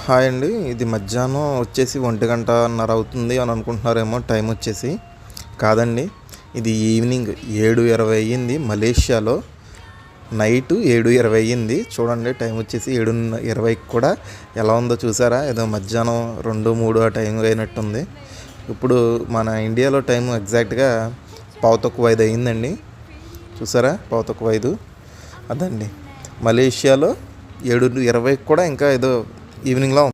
Hi అండి. ఇది మధ్యాహ్నం వచ్చేసి 1:30 అవుతుంది అని అనుకుంటున్నారేమో. టైం వచ్చేసి కాదండి, ఇది ఈవినింగ్ 7:20 అయ్యింది. మలేషియాలో నైటు 7:20 అయ్యింది. చూడండి, టైం వచ్చేసి 7:20 కూడా ఎలా ఉందో చూసారా? ఏదో మధ్యాహ్నం 2-3 ఆ టైం అయినట్టుంది. ఇప్పుడు మన ఇండియాలో టైం ఎగ్జాక్ట్గా 5:15 అయ్యిందండి. చూసారా? 5:15 అదండి. మలేషియాలో 7:20 కూడా ఇంకా ఏదో ఈవినింగ్లో